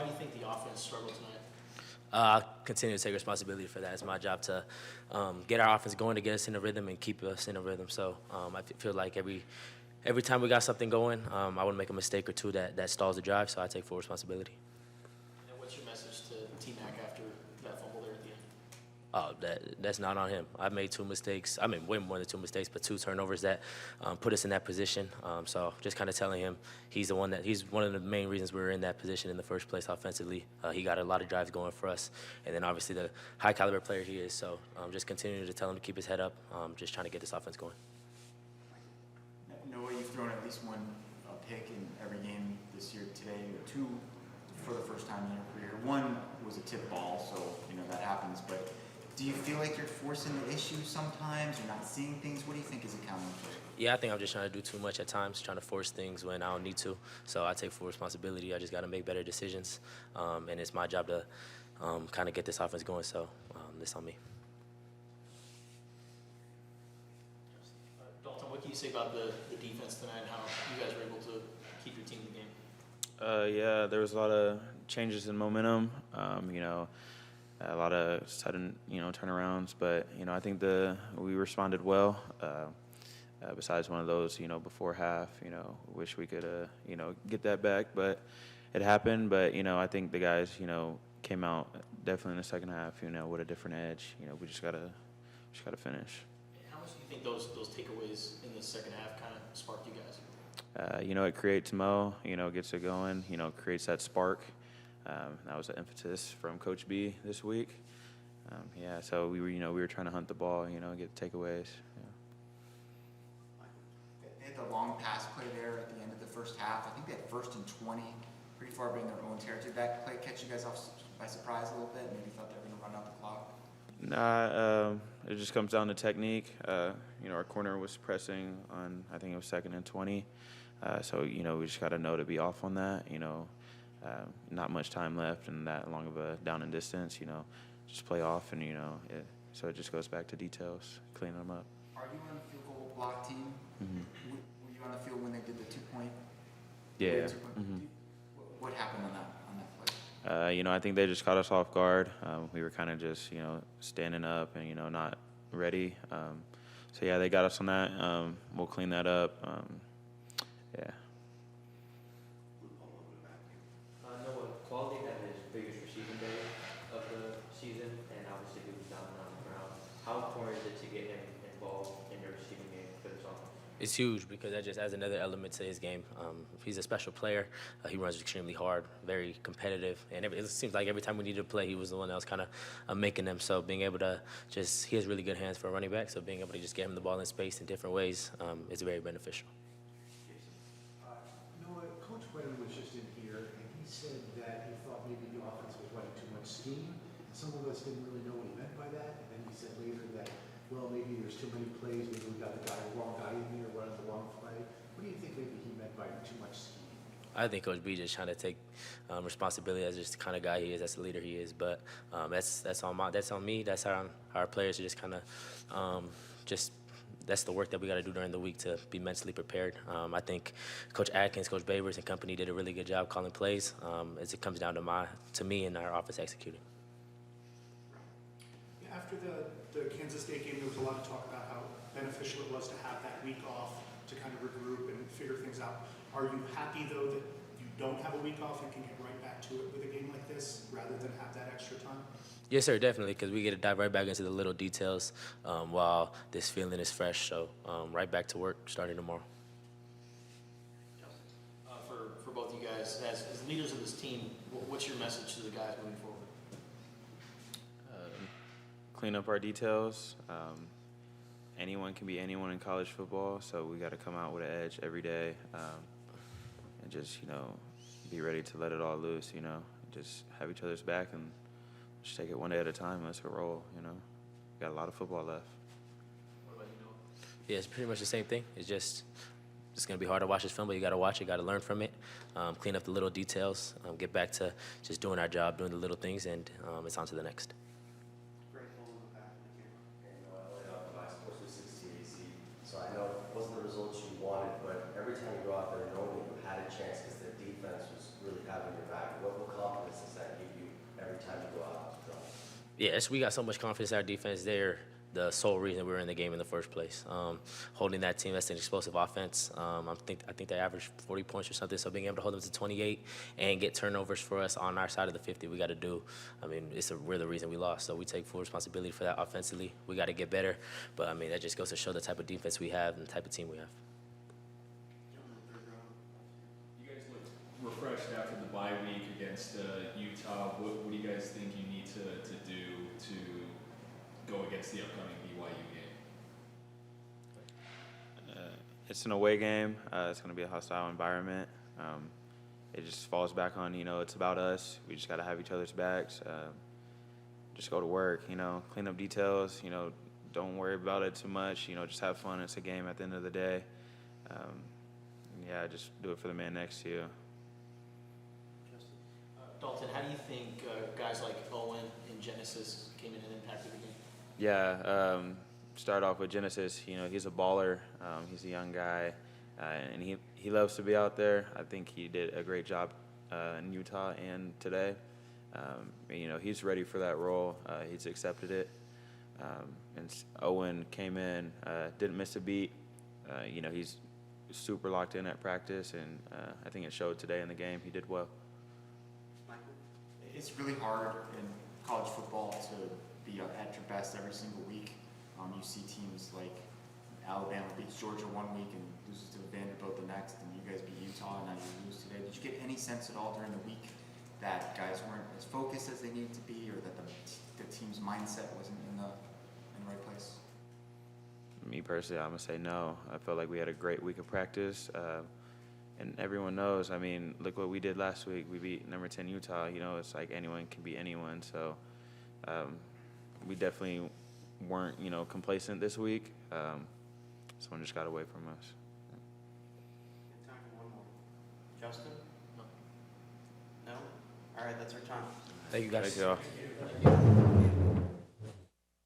do you think the offense struggled tonight? Continue to take responsibility for that. It's my job to get our offense going, to get us in a rhythm and keep us in a rhythm. So I feel like every time we got something going, I would make a mistake or two that stalls the drive. So I take full responsibility. And what's your message to T-Mac after that fumble there at the end? Oh, that's not on him. I made two mistakes. I mean, way more than two mistakes, but two turnovers that put us in that position. So just kind of telling him he's one of the main reasons we were in that position in the first place offensively. He got a lot of drives going for us, and then obviously the high caliber player he is. So just continuing to tell him to keep his head up, just trying to get this offense going. Noah, you've thrown at least one pick in every game this year. Today, two for the first time in your career. One was a tip ball, so that happens, but do you feel like you're forcing the issue sometimes? You're not seeing things? What do you think is accounting for it? Yeah, I think I'm just trying to do too much at times, trying to force things when I don't need to. So I take full responsibility. I just got to make better decisions, and it's my job to kind of get this offense going. So this on me. Dalton, what can you say about the defense tonight and how you guys were able to keep your team in the game? Yeah, there was a lot of changes in momentum. A lot of sudden, turnarounds. But I think we responded well. Besides one of those, before half, wish we could, get that back, but it happened. But I think the guys, came out definitely in the second half, with a different edge. We just gotta finish. How much do you think those takeaways in the second half kind of sparked you guys? It creates mo, gets it going, creates that spark. That was the emphasis from Coach B this week. So we were trying to hunt the ball, get takeaways. They had the long pass play there at the end of the first half. I think they had 1st and 20, pretty far in their own territory. Did that play catch you guys off by surprise a little bit? Maybe thought they were going to run out the clock? Nah, it just comes down to technique. Our corner was pressing on, I think it was 2nd and 20. So we just got to know to be off on that. Not much time left and that long of a down and distance. Just play off and so it just goes back to details, cleaning them up. Are you on the field goal block team? Mm-hmm. Were you on the field when they did the 2-point? Yeah. Mm-hmm. What happened on that play? I think they just caught us off guard. We were kind of just, standing up and, not ready. So, yeah, they got us on that. We'll clean that up. Yeah. Noah, Quality had his biggest receiving day of the season, and obviously he was down on the ground. How important is it to get him involved in your receiving game for this offense? It's huge because that just adds another element to his game. He's a special player. He runs extremely hard, very competitive, and it seems like every time we needed to play, he was the one that was kind of making them. So being able to he has really good hands for a running back, so being able to just get him the ball in space in different ways is very beneficial. Noah, Coach Whedon was just in here, and he said that he thought maybe the offense was running too much scheme. Some of us didn't really know what he meant by that, and then he said later that, well, maybe there's too many plays, maybe we got the wrong guy in there running the wrong play. What do you think maybe he meant by too much scheme? I think Coach B just trying to take responsibility as just the kind of guy he is, as the leader he is. But that's on me. That's our players to just kind of that's the work that we got to do during the week to be mentally prepared. I think Coach Atkins, Coach Babers, and company did a really good job calling plays. As it comes down to me and our office executing. After the Kansas State game, there was a lot of talk about how beneficial it was to have that week off to kind of regroup and figure things out. Are you happy, though, that you don't have a week off and can get right back to it with a game like this rather than have that extra time? Yes, sir, definitely, because we get to dive right back into the little details while this feeling is fresh. So right back to work starting tomorrow. For both you guys, as leaders of this team, what's your message to the guys moving forward? Clean up our details. Anyone can be anyone in college football, so we got to come out with an edge every day and just, be ready to let it all loose, just have each other's back and just take it one day at a time. Let's roll, Got a lot of football left. What about you, Noah? Yeah, it's pretty much the same thing. It's going to be hard to watch this film, but you got to watch it, got to learn from it, clean up the little details, get back to just doing our job, doing the little things, and it's on to the next. So I know it wasn't the results you wanted, but every time you go out there knowing you had a chance because the defense was really having your back, what confidence Yes, we got so much confidence in our defense. They're the sole reason we were in the game in the first place. Holding that team, that's an explosive offense. I think they averaged 40 points or something. So being able to hold them to 28 and get turnovers for us on our side of the 50, we got to do. I mean, we're the reason we lost. So we take full responsibility for that offensively. We got to get better. But I mean, that just goes to show the type of defense we have and the type of team we have. You guys looked refreshed after the bye week against Utah. What do you guys think you need to do to go against the upcoming BYU game? It's an away game. It's going to be a hostile environment. It just falls back on, it's about us. We just got to have each other's backs. Just go to work, clean up details, don't worry about it too much, just have fun. It's a game at the end of the day. Yeah, just do it for the man next to you. Dalton, how do you think guys like Owen and Genesis came in and impacted the game? Yeah, start off with Genesis. He's a baller. He's a young guy, and he loves to be out there. I think he did a great job in Utah and today. He's ready for that role. He's accepted it. And Owen came in, didn't miss a beat. He's super locked in at practice, and I think it showed today in the game. He did well. It's really hard in college football to be at your best every single week. You see teams like Alabama beats Georgia one week and loses to Vanderbilt the next, and you guys beat Utah and now you lose today. Did you get any sense at all during the week that guys weren't as focused as they needed to be, or that the team's mindset wasn't in the right place? Me personally, I'm going to say no. I felt like we had a great week of practice. And everyone knows, look what we did last week. We beat number 10 Utah. It's like anyone can beat anyone. So we definitely weren't, complacent this week. Someone just got away from us. Time for one more. Justin? No? All right, that's our time. Thank you, guys. Thank you all. Thank you.